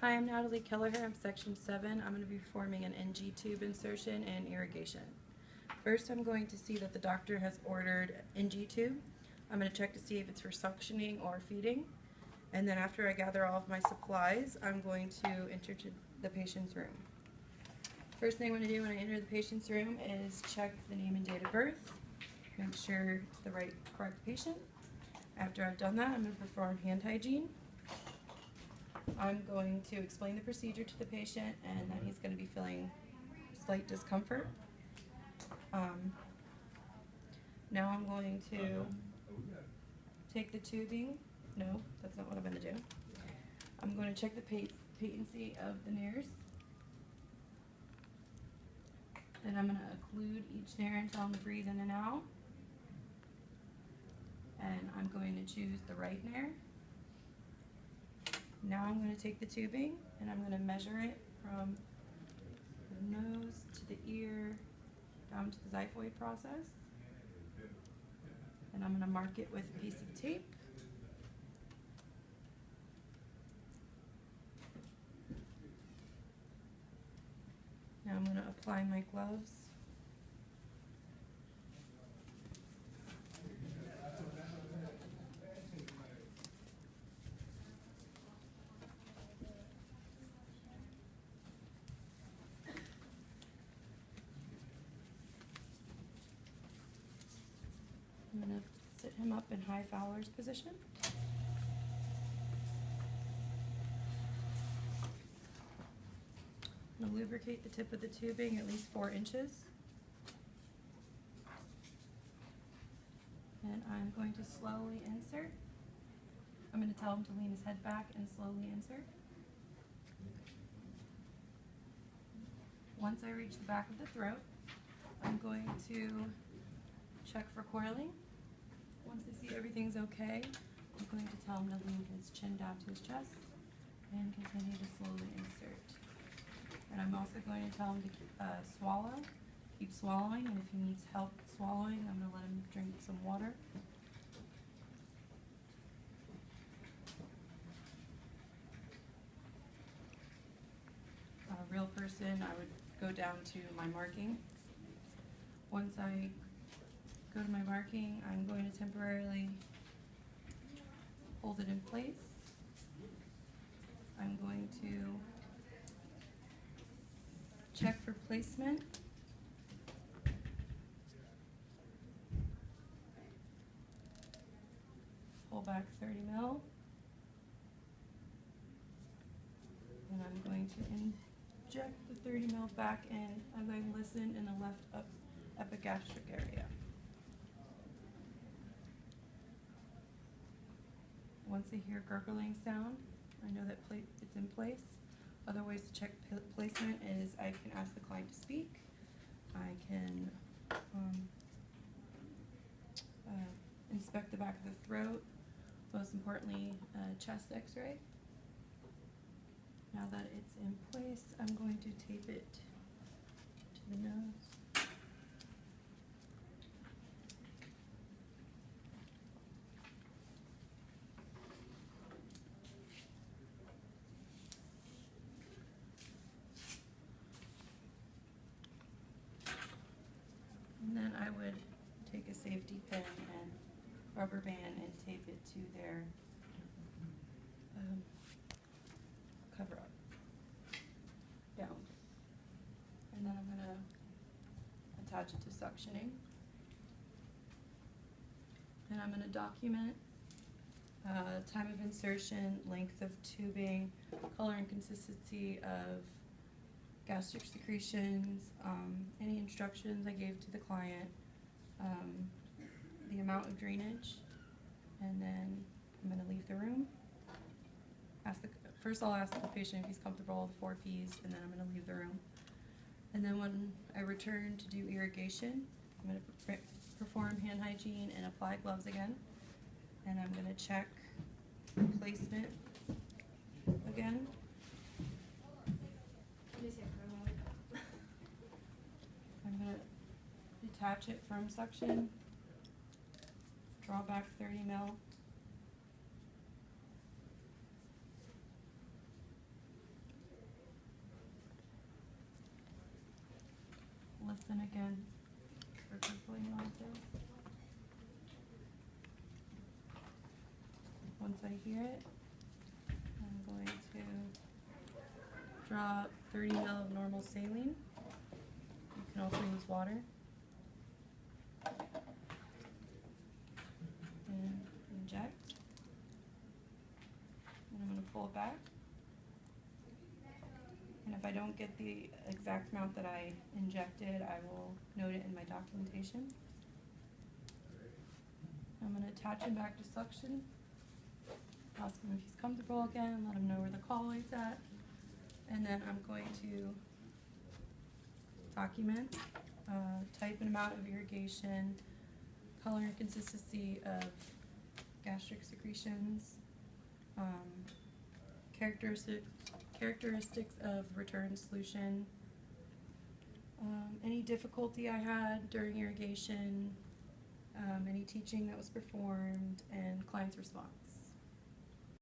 Hi, I'm Natalie Kelleher. I'm section 7. I'm going to be performing an NG tube insertion and irrigation. First, I'm going to see that the doctor has ordered NG tube. I'm going to check to see if it's for suctioning or feeding. And then after I gather all of my supplies, I'm going to enter to the patient's room. First thing I'm going to do when I enter the patient's room is check the name and date of birth. Make sure it's the correct patient. After I've done that, I'm going to perform hand hygiene. I'm going to explain the procedure to the patient and that he's going to be feeling slight discomfort. Now I'm going to take the tubing. No, that's not what I'm going to do. I'm going to check the patency of the nares. Then I'm going to occlude each nair and tell him to breathe in and out. And I'm going to choose the right nair. Now I'm going to take the tubing and I'm going to measure it from the nose to the ear down to the xiphoid process. And I'm going to mark it with a piece of tape. Now I'm going to apply my gloves. I'm going to sit him up in high Fowler's position. I'm going to lubricate the tip of the tubing at least 4 inches. And I'm going to slowly insert. I'm going to tell him to lean his head back and slowly insert. Once I reach the back of the throat, I'm going to check for coiling. Once I see everything's okay, I'm going to tell him to lean his chin down to his chest and continue to slowly insert. And I'm also going to tell him to swallow. Keep swallowing, and if he needs help swallowing, I'm going to let him drink some water. A real person, I would go down to my marking. Once I go to my marking, I'm going to temporarily hold it in place. I'm going to check for placement. Pull back 30 mil. And I'm going to inject the 30 mil back in. I'm going to listen in the left epigastric area. Once I hear gurgling sound, I know that it's in place. Other ways to check placement is I can ask the client to speak. I can inspect the back of the throat. Most importantly, chest x-ray. Now that it's in place, I'm going to tape it to the nose. And then I would take a safety pin and rubber band and tape it to their cover up down. And then I'm going to attach it to suctioning. And I'm going to document time of insertion, length of tubing, color and consistency of gastric secretions, any instructions I gave to the client, the amount of drainage, and then I'm going to leave the room. First I'll ask the patient if he's comfortable with 4 Ps, and then I'm going to leave the room. And then when I return to do irrigation, I'm going to perform hand hygiene and apply gloves again. And I'm going to check placement again. I'm going to detach it from suction, draw back 30 mil, listen again for pulling it on through. Once I hear it, I'm going to drop 30 ml of normal saline. You can also use water. And inject. And I'm going to pull it back. And if I don't get the exact amount that I injected, I will note it in my documentation. I'm going to attach him back to suction. Ask him if he's comfortable again, let him know where the colloid's at. And then I'm going to document type and amount of irrigation, color and consistency of gastric secretions, characteristics of return solution, any difficulty I had during irrigation, any teaching that was performed, and client's response.